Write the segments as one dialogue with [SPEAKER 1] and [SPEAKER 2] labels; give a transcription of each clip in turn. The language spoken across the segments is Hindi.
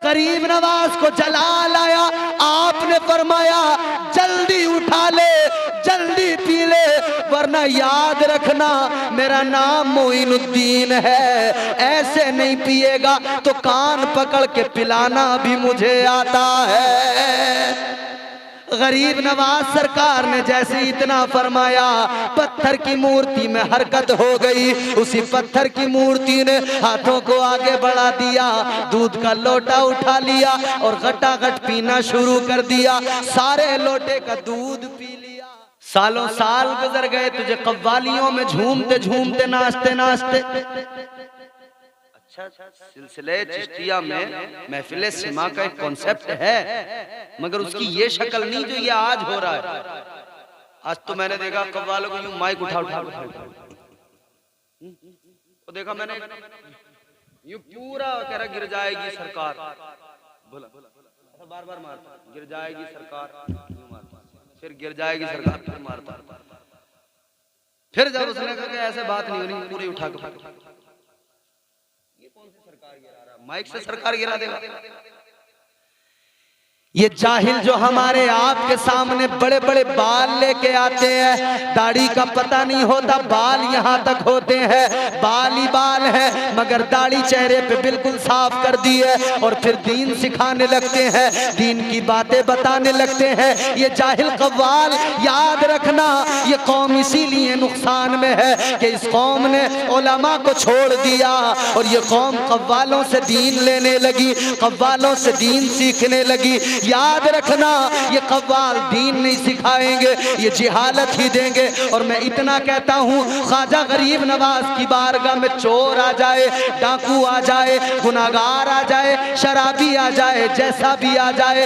[SPEAKER 1] गरीब नवाज को जलाल आया, आपने फरमाया जल्दी उठा ले, जल्दी पी ले, वरना याद रखना मेरा नाम मोइनुद्दीन है। ऐसे नहीं पिएगा तो कान पकड़ के पिलाना भी मुझे आता है। गरीब नवाज सरकार ने जैसे इतना फरमाया, पत्थर की मूर्ति में हरकत हो गई। उसी पत्थर की मूर्ति ने हाथों को आगे बढ़ा दिया, दूध का लोटा उठा लिया और घटाघट पीना शुरू कर दिया। सारे लोटे का दूध पी लिया। सालों साल गुजर गए, तुझे कव्वालियों में झूमते झूमते नाचते नाचते। अच्छा, सिलसिले चिश्तिया में महफिले सिमा का एक कॉन्सेप्ट है, मगर उसकी ये शक्ल नहीं जो ये आज हो रहा है। आज तो मैंने देखा कव्वालों को यूं माइक उठा उठा तो देखा मैंने यूं पूरा कह रहा गिर जाएगी सरकार, बोला बार बार मारता, गिर जाएगी सरकार, फिर गिर जाएगी सरकार, फिर मारता, फिर जब उसने कहा ऐसे बात नहीं होनी, पूरी उठा के कौन सी सरकार गिरा रहा है? माइक से सरकार गिरा देगा। ये जाहिल जो हमारे आपके सामने बड़े बड़े बाल लेके आते हैं, दाढ़ी का पता नहीं होता, बाल यहाँ तक होते हैं, बाल ही बाल है, मगर दाढ़ी चेहरे पे बिल्कुल साफ कर दी है, और फिर दीन सिखाने लगते हैं, दीन की बातें बताने लगते हैं। ये जाहिल कव्वाल, याद रखना ये कौम इसीलिए नुकसान में है कि इस कौम ने उलमा को छोड़ दिया और ये कौम कव्वालों से दीन लेने लगी, कव्वालों से दीन सीखने लगी। याद रखना ये कव्वाल दीन नहीं सिखाएंगे, ये जिहालत ही देंगे। और मैं इतना कहता हूँ, ख्वाजा गरीब नवाज की बारगाह में चोर आ जाए, डाकू आ जाए, गुनाहगार आ जाए, शराबी आ जाए, जैसा भी आ जाए,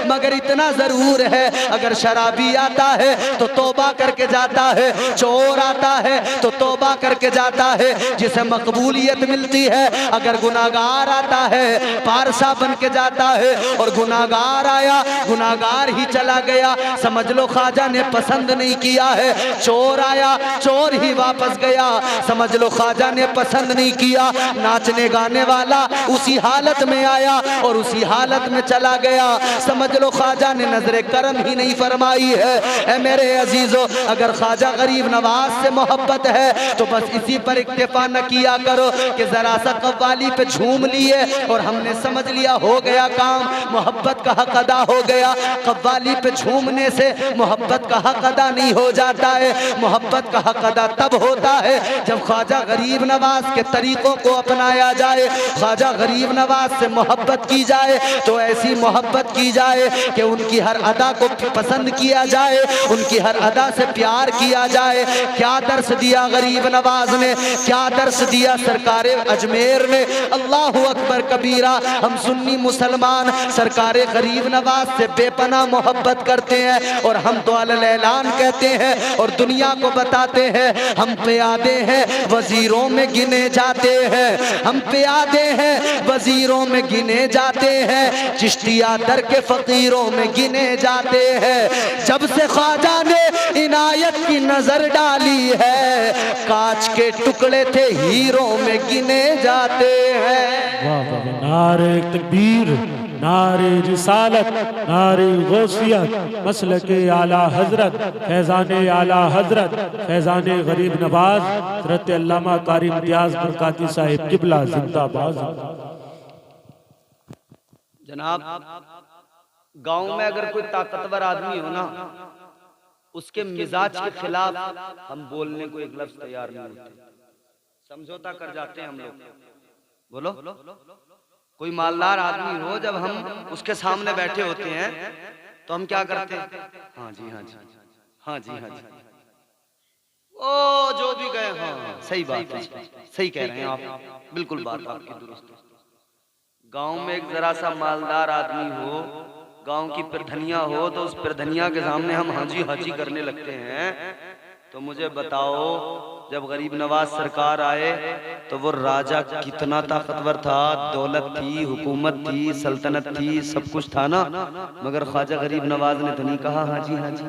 [SPEAKER 1] मगर इतना जरूर है, अगर शराबी आता है तो तौबा करके जाता है, चोर आता है तो तौबा करके जाता है, जिसे मकबूलियत मिलती है। अगर गुनाहगार आता है पारसा बन के जाता है, और गुनाहगार आया गुनाहगार ही चला गया, समझ लो ख्वाजा ने पसंद नहीं किया है। चोर आया चोर ही वापस गया, समझ लो ख्वाजा ने पसंद नहीं किया। नाचने गाने वाला उसी हालत में आया और उसी हालत में चला गया, समझ लो ख्वाजा ने नजरे करम ही नहीं फरमाई है। ऐ मेरे अजीजों, अगर ख्वाजा गरीब नवाज से मोहब्बत है तो बस इसी पर इक्तिफा न किया करो कि जरा सा कव्वाली पे झूम लिए और हमने समझ लिया हो गया काम, मोहब्बत का हक अदा हो गया। कव्वाली पे झूमने से मोहब्बत का हक अदा नहीं हो जाता है। मोहब्बत का हक अदा तब होता है जब ख्वाजा गरीब नवाज के तरीकों को अपनाया जाए, ख्वाजा गरीब नवाज से मोहब्बत की जाए तो ऐसी मोहब्बत की जाए कि उनकी हर अदा को पसंद किया जाए, उनकी हर अदा से प्यार किया जाए। क्या दर्श दिया गरीब नवाज ने, क्या दर्श दिया सरकार अजमेर ने। अल्लाहु अकबर कबीरा। हम सुन्नी मुसलमान सरकार गरीब नवाज से बेपना मोहब्बत करते हैं और हम तो अल-ऐलान कहते हैं और दुनिया को बताते हैं, हम प्यादे हैं वजीरों में गिने जाते हैं, हम प्यादे हैं वजीरों में गिने जाते हैं, चिश्तिया दर के फकीरों में गिने जाते हैं। जब से ख्वाजा ने इनायत की नजर डाली है, कांच के टुकड़े थे हीरों में गिने जाते हैं।
[SPEAKER 2] नारे तकबीर, नारे रिसालत, नारे गौसियत, मसलके आला हजरत, फैज़ाने आला हजरत, फैज़ाने गरीब नवाज हज़रत अल्लामा कारी इम्तियाज़ बरकाती साहिब किबला जिंदाबाद।
[SPEAKER 1] जनाब, गांव में अगर कोई ताकतवर आदमी हो ना, उसके मिजाज के खिलाफ हम बोलने को एक लफ्ज तैयार नहीं होते, समझौता कर जाते हैं हम लोग। बोलो, कोई मालदार आदमी हो, जब हम उसके सामने बैठे होते हैं तो हम क्या करते हैं? हाँ जी, हाँ जी, हाँ जी, हाँ जी, ओ जो भी गए, हाँ सही बात है, सही कह रहे हैं आप, बिल्कुल बात आपकी दुरुस्त है। गांव में एक जरा सा मालदार आदमी हो, गांव की प्रधनिया हो, तो उस प्रधनिया के सामने हम हाजी हाजी करने लगते हैं। तो मुझे बताओ, जब गरीब नवाज सरकार आए तो वो राजा कितना ताकतवर था, दौलत थी, हुकूमत थी, सल्तनत थी, सब कुछ था ना, मगर ख्वाजा गरीब नवाज ने तो नहीं कहा हाजी हाजी।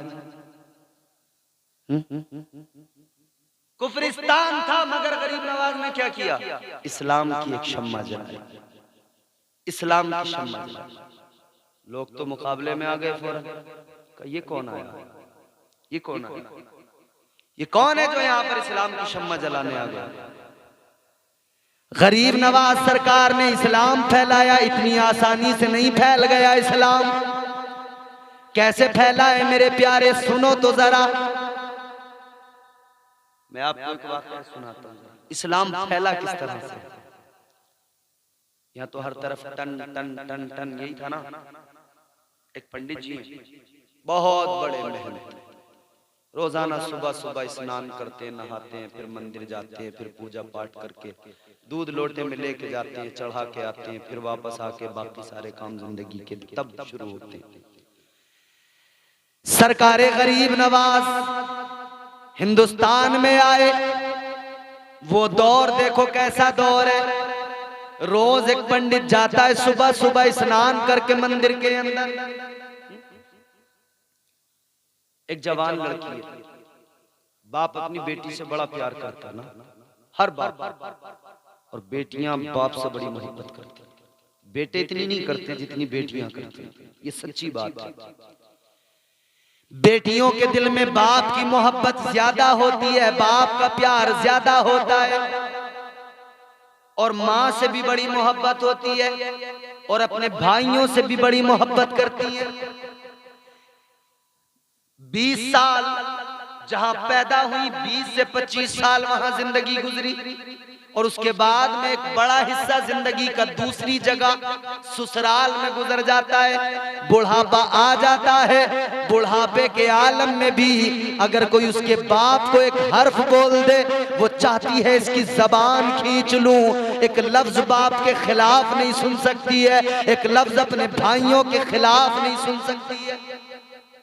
[SPEAKER 1] कुफरिस्तान था, मगर गरीब नवाज ने क्या किया? इस्लाम की एक शम्मा जलाई, इस्लाम की शम्मा जलाने। लोग तो मुकाबले में आ गए फौरन, ये कौन आया, ये कौन आया, ये कौन है जो यहाँ पर इस्लाम की शम्मा जलाने आ गया। गरीब नवाज सरकार ने इस्लाम फैलाया, इतनी आसानी से नहीं फैल गया इस्लाम। कैसे फैला है मेरे प्यारे, सुनो तो जरा। मैं आपको एक वाक़या सुनाता हूँ, इस्लाम फैला किस तरह से। यहाँ तो हर तरफ टन टन टन टन यही था ना। एक पंडित जी बहुत बड़े महल, रोजाना सुबह सुबह स्नान करते, नहाते हैं, फिर मंदिर जाते हैं, फिर पूजा पाठ करके दूध लोटे में लेके जाते हैं, चढ़ा के आते हैं, फिर वापस आके बाकी सारे काम जिंदगी के तब शुरू होते हैं। सरकारे गरीब नवाज हिंदुस्तान में आए, वो दौर देखो कैसा दौर है। रोज एक पंडित जाता है सुबह सुबह स्नान करके मंदिर के अंदर। एक जवान लड़की है, बाप अपनी बेटी से बड़ा प्यार करता ना, हर बाप, और बेटियां बाप से बड़ी मोहब्बत करती। बेटे इतनी नहीं करते जितनी बेटियां करती हैं, ये सच्ची बात है। बेटियों के दिल में बाप की मोहब्बत ज्यादा होती है, बाप का प्यार ज्यादा होता है, और माँ से भी बड़ी मोहब्बत होती है, और अपने भाइयों से भी बड़ी मोहब्बत करती है। 20 साल जहां पैदा हुई, 20 से 25 साल वहां जिंदगी गुजरी, और उसके बाद में एक बड़ा हिस्सा जिंदगी का दूसरी जगह ससुराल में गुजर जाता है। बुढ़ापा आ जाता है, बुढ़ापे के आलम में भी अगर कोई उसके बाप को एक हर्फ बोल दे, वो चाहती है इसकी जबान खींच लूं। एक लफ्ज बाप के खिलाफ नहीं सुन सकती है, एक लफ्ज अपने भाइयों के खिलाफ नहीं सुन सकती है।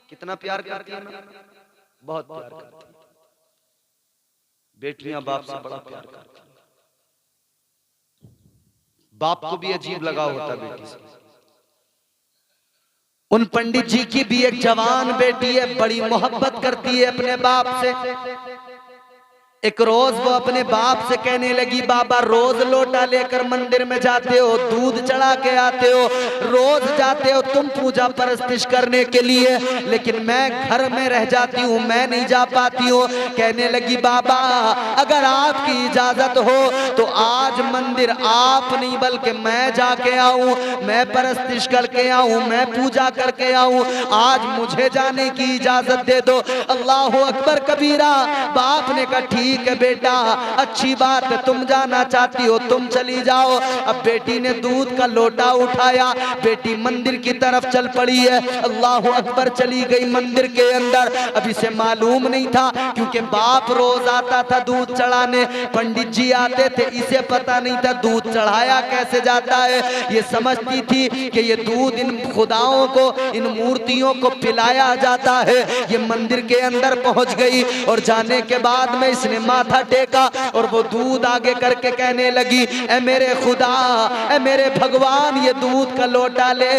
[SPEAKER 1] कितना प्यार करती है ना, बहुत प्यार करती है। बेटियां बाप से बड़ा प्यार करती है। बाप को भी अजीब लगा होता बेटी से। उन पंडित जी की भी एक जवान बेटी है, बड़ी मोहब्बत करती है अपने बाप से। एक रोज वो अपने बाप से कहने लगी, बाबा रोज लोटा लेकर मंदिर में जाते हो, दूध चढ़ा के आते हो, रोज जाते हो तुम पूजा परस्तिश करने के लिए, लेकिन मैं घर में रह जाती हूँ, मैं नहीं जा पाती हूँ। कहने लगी, बाबा अगर आपकी इजाजत हो तो आज मंदिर आप नहीं बल्कि मैं जाके आऊं, मैं परस्तिश करके आऊं, मैं पूजा करके आऊं, आज मुझे जाने की इजाजत दे दो। अल्लाह अकबर कबीरा। बाप ने कहा ठीक है बेटा, अच्छी बात है, तुम जाना चाहती हो तुम चली जाओ। अब बेटी ने दूध का लोटा उठाया, बेटी मंदिर की तरफ चल पड़ी है। अल्लाह अकबर, चली गई मंदिर के अंदर। अब इसे मालूम नहीं था, क्योंकि बाप रोज आता था दूध चढ़ाने, पंडित जी आते थे, इसे पता नहीं था दूध चढ़ाया कैसे जाता है। ये समझती थी कि ये दूध इन खुदाओं को, इन मूर्तियों को पिलाया जाता है। ये मंदिर के अंदर पहुंच गई, और जाने के बाद में इसने माथा टेका, और वो दूध आगे करके कहने लगी, ए मेरे खुदा, ए मेरे भगवान, ये दूध का लोटा ले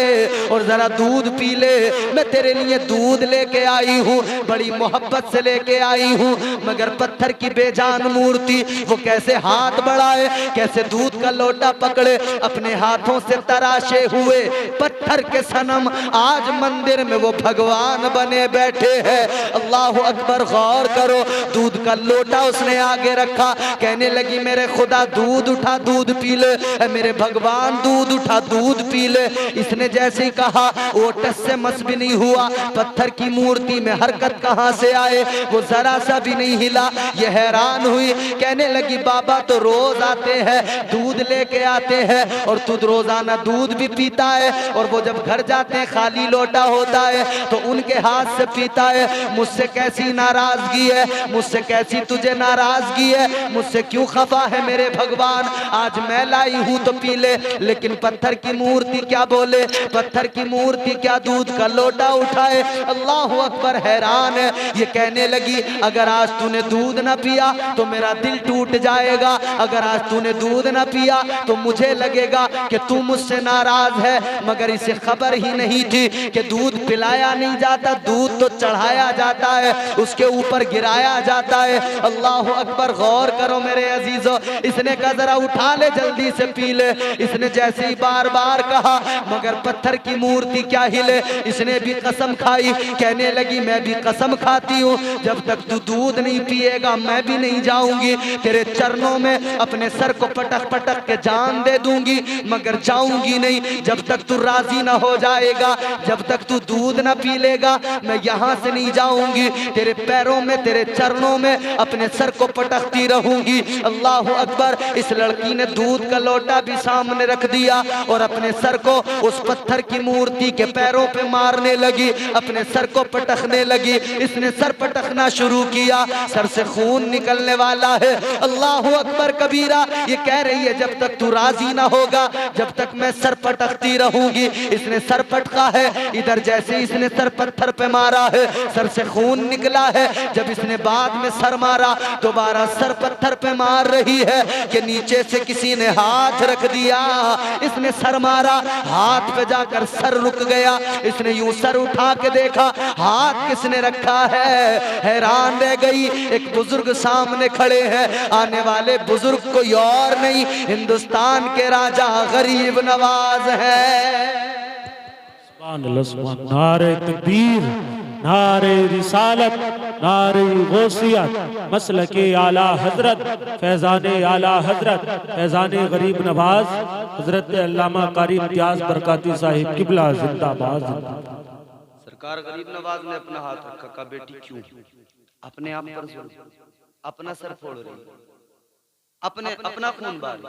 [SPEAKER 1] और जरा दूध पी ले। मैं तेरे लिए दूध लेके आई हूँ, बड़ी मोहब्बत से लेके आई हूँ, मगर पत्थर की बेजान मूर्ति वो कैसे हाथ बढ़ाए, कैसे दूध का लोटा पकड़े, अपने हाथों से तराशे हुए पत्थर के सनम आज मंदिर में वो भगवान बने बैठे हैं। अल्लाह अकबर, गौर करो, दूध का लोटा उसने आगे रखा, कहने लगी, मेरे खुदा दूध उठा, दूध पी ले, मेरे भगवान दूध उठा, दूध पी ले। इसने जैसे ही कहा, वो टस से मस भी नहीं हुआ, पत्थर की मूर्ति में हरकत कहां से आए, वो जरा सा भी नहीं हिला। ये हैरान हुई, कहने लगी, बाबा तो रोज आते हैं, दूध लेके आते हैं, और तू रोजाना दूध भी पीता है, और वो जब घर जाते हैं खाली लोटा होता है तो उनके हाथ से पीता है। मुझसे कैसी नाराजगी है, मुझसे कैसी तुझे नाराजगी है, मुझसे क्यों खफा है मेरे भगवान, आज मैं लाई हूं तो पी ले। लेकिन पत्थर की मूर्ति क्या बोले, पत्थर की मूर्ति क्या दूध का लोटा उठाए। अल्लाह अकबर, हैरान है। ये कहने लगी, अगर आज तूने दूध ना पिया तो मेरा दिल टूट जाएगा, अगर आज तूने दूध ना पिया तो मुझे लगेगा कि तू मुझसे नाराज है। मगर इसे खबर ही नहीं थी कि दूध पिलाया नहीं जाता, दूध तो चढ़ाया जाता है, उसके ऊपर गिराया जाता है। अल्लाह अल्लाह अकबर, गौर करो मेरे अजीजों। इसने कहा जरा उठा ले, जल्दी से पी ले। इसने जैसे ही बार बार कहा, मगर पत्थर की मूर्ति क्या हिले। इसने भी कसम खाई, कहने लगी मैं भी कसम खाती हूँ, जब तक तू दूध नहीं पिएगा मैं भी नहीं जाऊंगी। तेरे चरणों में अपने सर को पटक पटक के जान दे दूंगी, मगर जाऊंगी नहीं जब तक तू राजी ना हो जाएगा। जब तक तू दूध ना पी लेगा मैं यहाँ से नहीं जाऊंगी। तेरे पैरों में, तेरे चरणों में अपने सर को पटकती रहूंगी। अल्लाह अकबर। इस लड़की ने दूध का लोटा भी सामने रख दिया और अपने सर को उस पत्थर की मूर्ति के पैरों पे मारने लगी, अपने सर को पटकने लगी। इसने सर पटकना शुरू किया, सर से खून निकलने वाला है। अल्लाह अकबर कबीरा। ये कह रही है जब तक तू राजी ना होगा जब तक मैं सर पटकती रहूंगी। इसने सर पटका है, इधर जैसे इसने सर पत्थर पे मारा है सर से खून निकला है। जब इसने बाद में सर मारा दोबारा सर पत्थर पे मार रही है कि नीचे से किसी ने हाथ रख दिया। इसने सर मारा, हाथ पे जाकर सर रुक गया। इसने यूं सर उठा के देखा, हाथ किसने रखा है। हैरान रह गई। एक बुजुर्ग सामने खड़े हैं, आने वाले बुजुर्ग कोई और नहीं, हिंदुस्तान के राजा गरीब नवाज है।
[SPEAKER 2] नारे तकबीर, नारे रिसालत, नारे गौसियत, मसलके आला हजरत, फैजाने आला हजरत, फैजाने गरीब नवाज हजरत अल्लामा कारी इम्तियाज बरकाती साहिब किबला जिंदाबाद।
[SPEAKER 1] सरकार गरीब नवाज ने अपना हाथ रखा, कहा बेटी क्यों अपने आप पर जोर, अपना सर फोड़ रही, अपना खून बहा रही।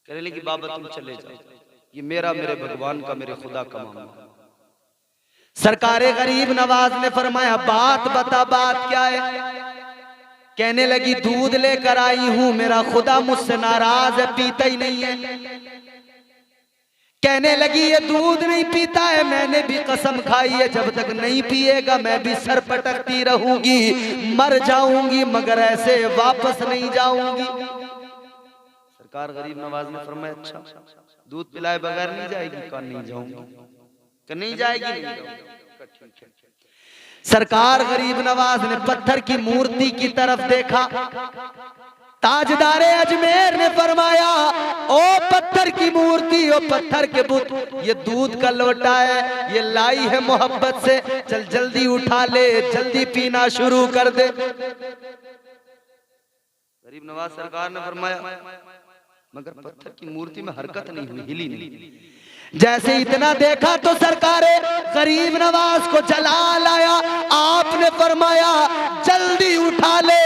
[SPEAKER 1] कहने लगी बाबा तुम चले जाओ, ये मेरे भगवान का, मेरे खुदा का मामला। सरकारे गरीब नवाज ने फरमाया बात बता, बात क्या है। कहने लगी दूध लेकर आई हूं, मेरा खुदा मुझसे नाराज है, पीता ही नहीं है। कहने लगी ये दूध नहीं पीता है, मैंने भी कसम खाई है जब तक नहीं पिएगा मैं भी सर पटकती रहूंगी, मर जाऊंगी मगर ऐसे वापस नहीं जाऊंगी। सरकार गरीब नवाज ने फरमाया अच्छा दूध पिलाए बगैर नहीं जाएगी? कहा नहीं जाऊंगी। नहीं जाएगी, नहीं जाऊंगी। सरकार गरीब नवाज ने पत्थर की मूर्ति की तरफ देखा। ताजदारे अजमेर ने फरमाया ओ पत्थर की मूर्ति, ओ पत्थर के बुत, ये दूध का लोटा है, ये लाई है मोहब्बत से, चल जल्दी उठा ले, जल्दी पीना शुरू कर दे। गरीब नवाज सरकार ने फरमाया मगर पत्थर की मूर्ति में हरकत नहीं हुई, हिली नहीं। जैसे इतना देखा तो सरकारे गरीब नवाज को जलाल आया। आपने फरमाया जल्दी उठा ले,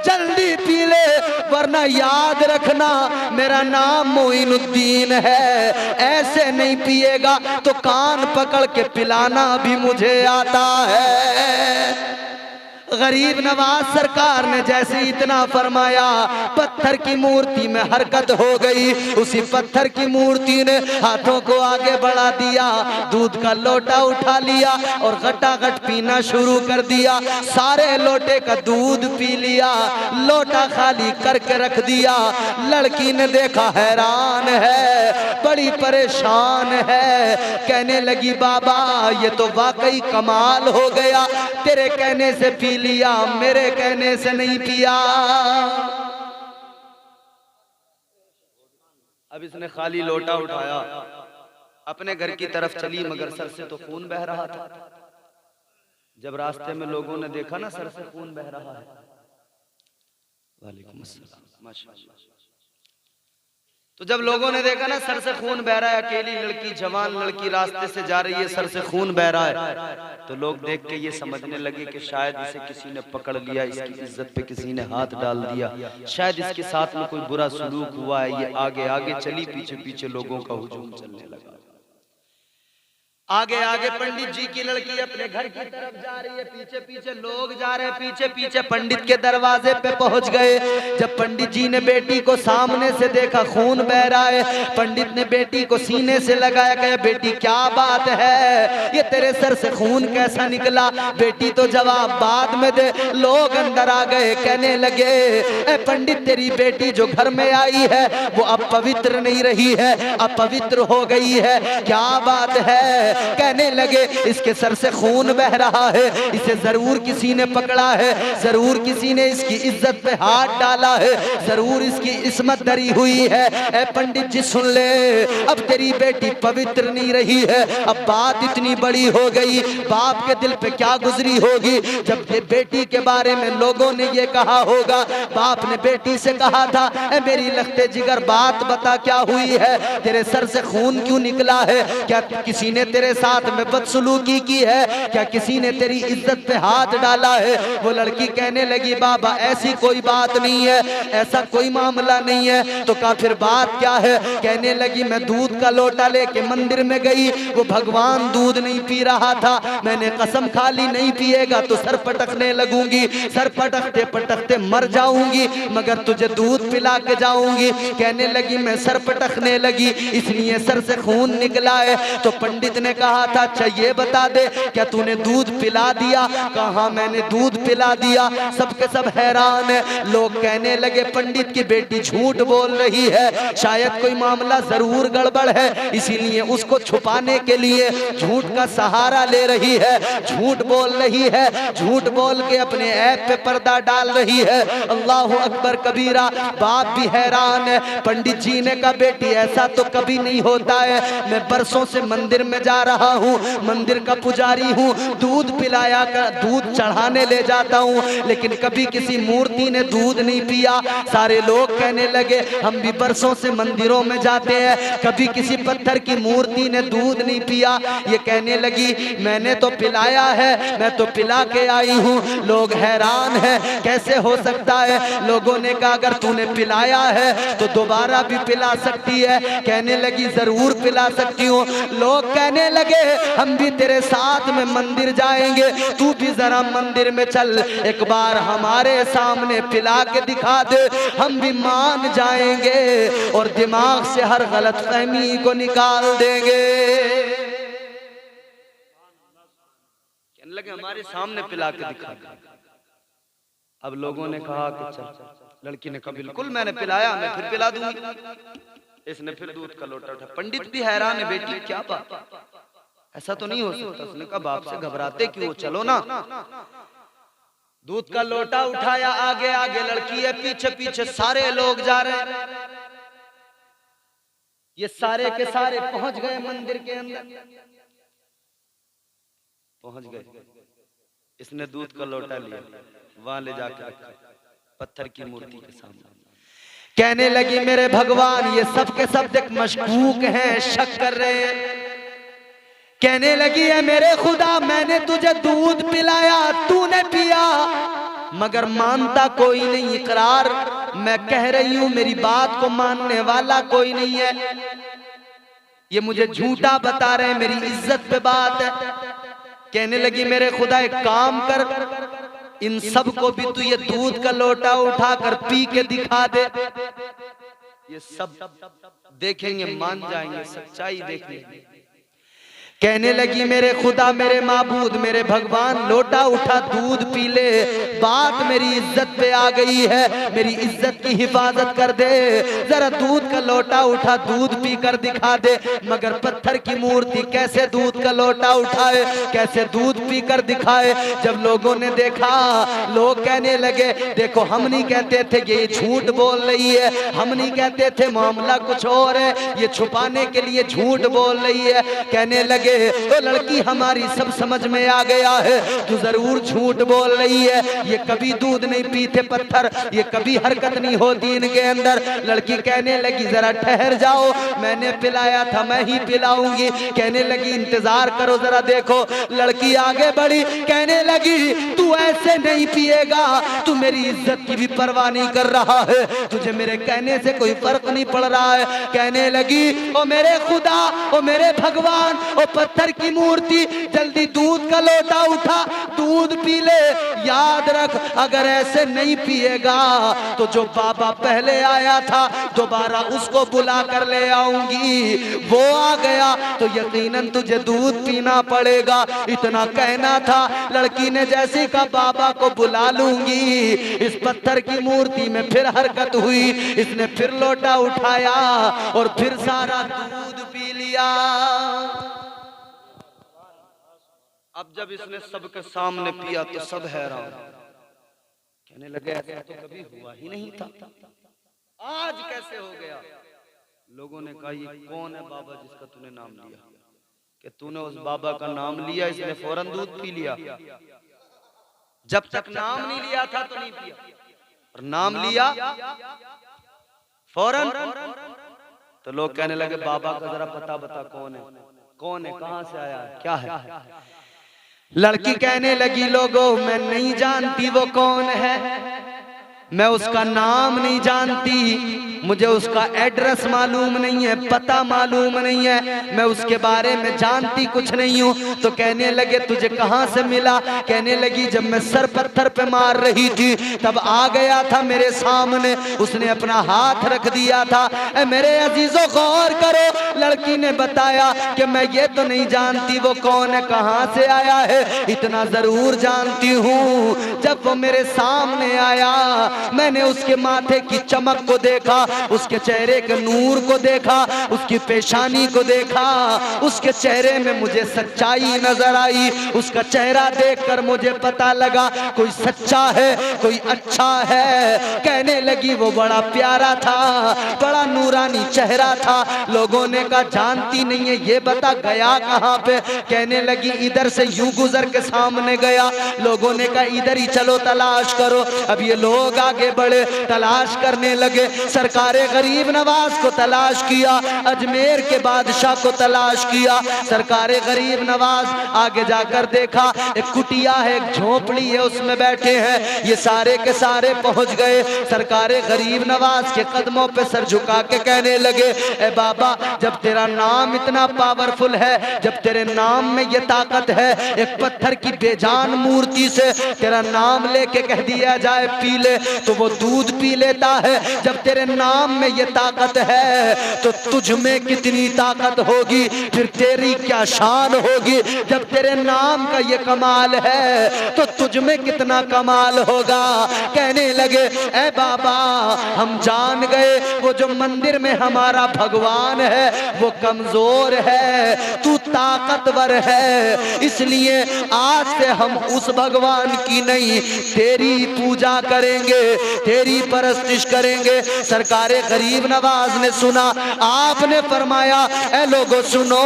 [SPEAKER 1] जल्दी पी ले, वरना याद रखना मेरा नाम मोइनुद्दीन है। ऐसे नहीं पिएगा तो कान पकड़ के पिलाना भी मुझे आता है। गरीब नवाज सरकार ने जैसे इतना फरमाया पत्थर की मूर्ति में हरकत हो गई। उसी पत्थर की मूर्ति ने हाथों को आगे बढ़ा दिया, दूध का लोटा उठा लिया और गटागट पीना शुरू कर दिया। सारे लोटे का दूध पी लिया, लोटा खाली करके रख दिया। लड़की ने देखा, हैरान है, बड़ी परेशान है। कहने लगी बाबा ये तो वाकई कमाल हो गया, तेरे कहने से पी लिया, मेरे कहने से नहीं पिया। अब इसने खाली लोटा उठाया, अपने घर की तरफ चली, मगर सर से तो खून बह रहा था। जब रास्ते में लोगों ने देखा ना सर से खून बह रहा है, वालेकुम अस्सलाम, माशाअल्लाह। तो जब लोगों ने देखा ना सर से खून बह रहा है, अकेली लड़की, जवान लड़की रास्ते से जा रही है, सर से खून बह रहा है, तो लोग देख के ये समझने लगे कि शायद इसे किसी ने पकड़ लिया, इसकी इज्जत पे किसी ने हाथ डाल दिया, शायद इसके साथ में कोई बुरा सलूक हुआ है। ये आगे आगे चली, पीछे पीछे लोगों का हुजूम चलने लगा। आगे आगे पंडित जी की लड़की अपने घर की तरफ जा रही है, पीछे पीछे लोग जा रहे हैं, पीछे पीछे पंडित के दरवाजे पे पहुंच गए। जब पंडित जी ने बेटी को सामने से देखा, खून बह रहा है, पंडित ने बेटी को सीने से लगाया, कहा बेटी क्या बात है, ये तेरे सर से खून कैसा निकला? बेटी तो जवाब बाद में दे। लोग अंदर आ गए, कहने लगे ए पंडित तेरी बेटी जो घर में आई है वो अब पवित्र नहीं रही है, अब पवित्र हो गई है, क्या बात है? कहने लगे इसके सर से खून बह रहा है, इसे जरूर किसी ने पकड़ा है, जरूर किसी ने इसकी इज्जत पे हाथ डाला है, जरूर इसकी इस्मत दरी हुई है। ए पंडित जी सुन ले, अब तेरी बेटी पवित्र नहीं रही है, अब बात इतनी बड़ी हो गई, बाप के दिल पे क्या गुजरी होगी जब ये बेटी के बारे में लोगों ने ये कहा होगा। बाप ने बेटी से कहा था, ए मेरी लखते जिगर बात बता क्या हुई है, तेरे सर से खून क्यों निकला है, क्या किसी ने तेरे साथ में बदसलूकी की है, क्या किसी ने तेरी इज्जत पे हाथ डाला है। वो लड़की कहने लगी बाबा ऐसी कोई बात नहीं है, ऐसा कोई मामला नहीं है। तो कहा फिर बात क्या है। कहने लगी मैं दूध का लोटा लेके मंदिर में गई, वो भगवान दूध नहीं पी रहा था, मैंने कसम खा ली नहीं पिएगा तो सर पटकने लगूंगी, सर पटकते पटकते मर जाऊंगी, मगर तुझे दूध पिला के जाऊंगी। कहने लगी मैं सर पटकने लगी इसलिए सर से खून निकला है। तो पंडित ने कहा था अच्छा ये बता दे क्या तूने दूध पिला दिया। कहा मैंने दूध पिला दिया। सबके सब हैरान है। लोग कहने लगे पंडित की बेटी झूठ बोल रही है, शायद कोई मामला जरूर गड़बड़ है, इसीलिए उसको छुपाने के लिए झूठ का सहारा ले रही है, झूठ बोल रही है, झूठ बोल के अपने ऐप पे पर्दा डाल रही है। अल्लाह अकबर कबीरा। बाप भी हैरान है। पंडित जी ने कहा बेटी ऐसा तो कभी नहीं होता है, मैं बरसों से मंदिर में जा रहा हूँ, मंदिर का पुजारी हूँ, दूध पिलाया कर दूध चढ़ाने ले जाता हूँ, लेकिन कभी किसी मूर्ति ने दूध नहीं पिया। सारे लोग कहने लगे हम भी बरसों से मंदिरों में जाते हैं, कभी किसी पत्थर की मूर्ति ने दूध नहीं पिया। ये कहने लगी मैंने तो पिलाया है, मैं तो पिला के आई हूँ। लोग हैरान हैं कैसे हो सकता है। लोगों ने कहा अगर तूने पिलाया है तो दोबारा भी पिला सकती है। कहने लगी जरूर पिला सकती हूँ। लोग कहने लगे हम भी तेरे साथ में मंदिर जाएंगे, तू भी जरा मंदिर में चल, एक बार हमारे सामने पिला के दिखा दे, हम भी मान जाएंगे और दिमाग से हर गलत फहमी को निकाल देंगे। कहने लगे हमारे सामने पिला के दिखा दे। अब लोगों ने कहा कि चल। लड़की ने कहा बिल्कुल मैंने पिलाया, मैं फिर पिला दूंगी। इसने फिर दूध का लोटा उठा। पंडित भी हैरान है बेटी क्या बात, ऐसा तो नहीं हो सकता। उसने कहा बाप से घबराते क्यों, चलो ना। दूध का लोटा उठाया, आगे आगे लड़की है, पीछे पीछे सारे लोग जा रहे हैं। ये सारे के सारे पहुंच गए मंदिर के अंदर, पहुंच गए। इसने दूध का लोटा लिया, वहां ले जाकर रखा पत्थर की मूर्ति के सामने। कहने लगी मेरे भगवान ये सब के सब देख मशकूक हैं, शक कर रहे हैं। कहने लगी है मेरे खुदा मैंने तुझे दूध पिलाया, तूने पिया, मगर मानता कोई नहीं। इकरार मैं कह रही हूं, मेरी बात को मानने वाला कोई नहीं है। ये मुझे झूठा बता रहे हैं, मेरी इज्जत पे बात है। कहने लगी मेरे खुदा एक काम कर, इन सब को भी तू ये दूध का लोटा उठाकर पी के दिखा दे, ये सब देखेंगे, मान जाएंगे, सच्चाई देखेंगे। कहने लगी मेरे खुदा मेरे माबूद मेरे भगवान लोटा उठा दूध पी ले, बात मेरी इज्जत पे आ गई है, मेरी इज्जत की हिफाजत कर दे, जरा दूध का लोटा उठा दूध पी कर दिखा दे। मगर पत्थर की मूर्ति कैसे दूध का लोटा उठाए, कैसे दूध पी कर दिखाए। जब लोगों ने देखा, लोग कहने लगे देखो हम नहीं कहते थे ये झूठ बोल रही है, हम नहीं कहते थे मामला कुछ और है, ये छुपाने के लिए झूठ बोल रही है। कहने लगे तो लड़की हमारी सब समझ में आ गया है, तू जरूर झूठ बोल रही है, ये कभी दूध नहीं पीते पत्थर, ये कभी हरकत नहीं होती इनके अंदर। लड़की कहने लगी जरा ठहर जाओ, मैंने पिलाया था मैं ही पिलाऊंगी। कहने लगी इंतजार करो जरा देखो। लड़की आगे बढ़ी, कहने लगी तू ऐसे नहीं पिएगा, तू मेरी इज्जत की भी परवाह नहीं कर रहा है, तुझे मेरे कहने से कोई फर्क नहीं पड़ रहा है। कहने लगी ओ मेरे खुदा ओ मेरे भगवान ओ पत्थर की मूर्ति जल्दी दूध का लोटा उठा दूध पी ले। याद रख अगर ऐसे नहीं पिएगा तो जो बाबा पहले आया था दोबारा उसको बुला कर ले आऊंगी, वो आ गया तो यकीनन तुझे दूध पीना पड़ेगा। इतना कहना था। लड़की ने जैसे कहा बाबा को बुला लूंगी, इस पत्थर की मूर्ति में फिर हरकत हुई, इसने फिर लोटा उठाया और फिर सारा दूध पी लिया। अब जब इसने सबके सामने पिया तो सब हैरान, कहने लगे ऐसा तो कभी हुआ ही नहीं था, आज कैसे हो गया। लोगों ने कहा ये कौन है बाबा जिसका तूने नाम लिया, कि तूने उस बाबा का नाम लिया, इसने फौरन दूध पी लिया। जब तक नाम नहीं लिया था तो नहीं पिया, और नाम लिया फौरन। तो लोग कहने लगे बाबा का जरा पता बता, कौन है, कौन है, कहां से आया है, क्या है। लड़की कहने लगी लोगों मैं नहीं जानती वो कौन है, मैं उसका नाम नहीं जानती, मुझे उसका एड्रेस मालूम नहीं है, पता मालूम नहीं है, मैं उसके बारे में जानती कुछ नहीं हूँ। तो कहने लगे तुझे कहाँ से मिला, कहने लगी जब मैं सर पत्थर पे मार रही थी तब आ गया था मेरे सामने, उसने अपना हाथ रख दिया था। ए मेरे अजीजों गौर करो, लड़की ने बताया कि मैं ये तो नहीं जानती वो कौन है, कहाँ से आया है, इतना जरूर जानती हूँ जब वो मेरे सामने आया मैंने उसके माथे की चमक को देखा, उसके चेहरे के नूर को देखा, उसकी पेशानी को देखा, उसके चेहरे में मुझे सच्चाई नजर आई। उसका चेहरा देखकर मुझे पता लगा कोई सच्चा है, कोई अच्छा है। कहने लगी वो बड़ा प्यारा था, बड़ा नूरानी चेहरा था। लोगों ने कहा जानती नहीं है, ये बता गया कहाँ पे। कहने लगी इधर से यूं गुजर के सामने गया। लोगों ने कहा इधर ही चलो तलाश करो। अब ये लोग आगे बढ़े, तलाश करने लगे। सरकारे गरीब नवाज को तलाश किया, अजमेर के बादशाह को तलाश किया। सरकारे गरीब नवाज आगे जाकर देखा एक कुटिया है, एक झोपड़ी है, उसमें बैठे हैं। ये सारे के सारे पहुंच गए। सरकारे गरीब नवाज के कदमों पे सर झुका के कहने लगे ए बाबा जब तेरा नाम इतना पावरफुल है, जब तेरे नाम में ये ताकत है, एक पत्थर की बेजान मूर्ति से तेरा नाम लेके कह दिया जाए पी ले तो वो दूध पी लेता है। जब तेरे नाम में ये ताकत है तो तुझ में कितनी ताकत होगी, फिर तेरी क्या शान होगी। जब तेरे नाम का ये कमाल है तो तुझ में कितना कमाल होगा। कहने लगे ए बाबा हम जान गए वो जो मंदिर में हमारा भगवान है वो कमजोर है, तू ताकतवर है, इसलिए आज से हम उस भगवान की नहीं तेरी पूजा करेंगे, तेरी परस्तिश करेंगे। सरकारे गरीब नवाज ने सुना, आपने फरमाया ए लोगों सुनो,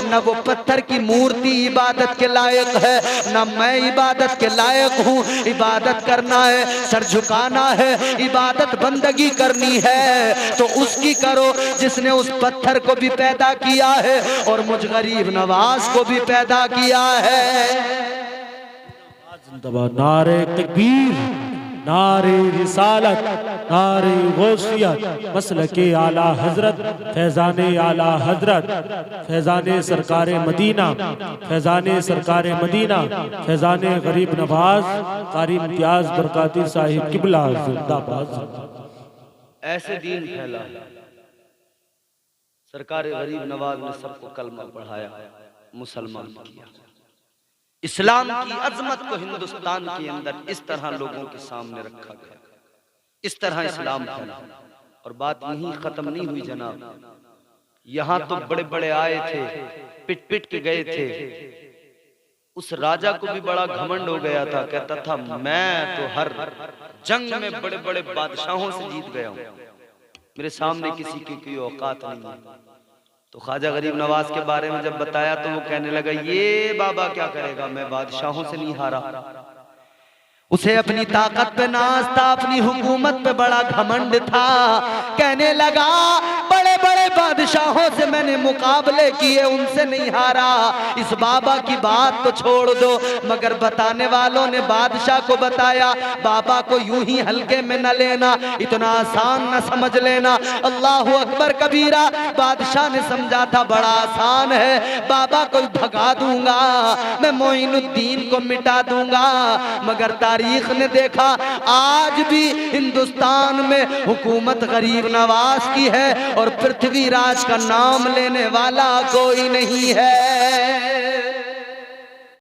[SPEAKER 1] न वो पत्थर की मूर्ति इबादत के लायक है, न मैं इबादत के लायक हूँ। इबादत करना है, सर झुकाना है, इबादत बंदगी करनी है तो उसकी करो जिसने उस पत्थर को भी पैदा किया है और मुझ गरीब नवाज को भी पैदा किया है।
[SPEAKER 2] नारे तकबीर, नारे रिसालत, नारे गौसियत, मसलके आला हजरत, फैजाने आला हजरत, फैजाने सरकारे मदीना, फैजाने सरकारे मदीना, फैजाने गरीब नवाज कारी इम्तियाज बरकाती साहिब किबला जिंदाबाद।
[SPEAKER 1] ऐसे दीन फैला, सरकारे गरीब नवाज ने सबको कलमा पढ़ाया, मुसलमान किया। इस्लाम की अजमत को हिंदुस्तान के अंदर इस तरह लोगों के सामने रखा गया, इस तरह इस्लाम फैला। और बात यहीं खत्म नहीं हुई जनाब, यहाँ तो बड़े बड़े आए थे, पिट पिट के गए थे। उस राजा को भी बड़ा घमंड हो गया था, कहता था मैं तो हर जंग में बड़े बड़े बादशाहों से जीत गया हूँ, मेरे सामने किसी की कोई औकात नहीं है। तो ख्वाजा गरीब नवाज के बारे में जब बताया तो वो कहने लगा ये बाबा क्या करेगा, मैं बादशाहों से नहीं हारा। उसे अपनी ताकत पे नाज था, अपनी हुकूमत पे बड़ा घमंड था। कहने लगा बड़े बड़े बादशाहों से मैंने मुकाबले किए, उनसे नहीं हारा। इस बाबा की बात तो छोड़ दो, मगर बताने वालों ने बादशाह को बताया बाबा को यूं ही हल्के में न लेना, इतना आसान न समझ लेना। अल्लाहु अकबर कबीरा। बादशाह ने समझा था बड़ा आसान है, बाबा को भगा दूंगा, मैं मोइनुद्दीन को मिटा दूंगा। मगर तारीख ने देखा आज भी हिंदुस्तान में हुकूमत गरीब नवाज की है और पृथ्वी राज का नाम लेने वाला कोई नहीं है।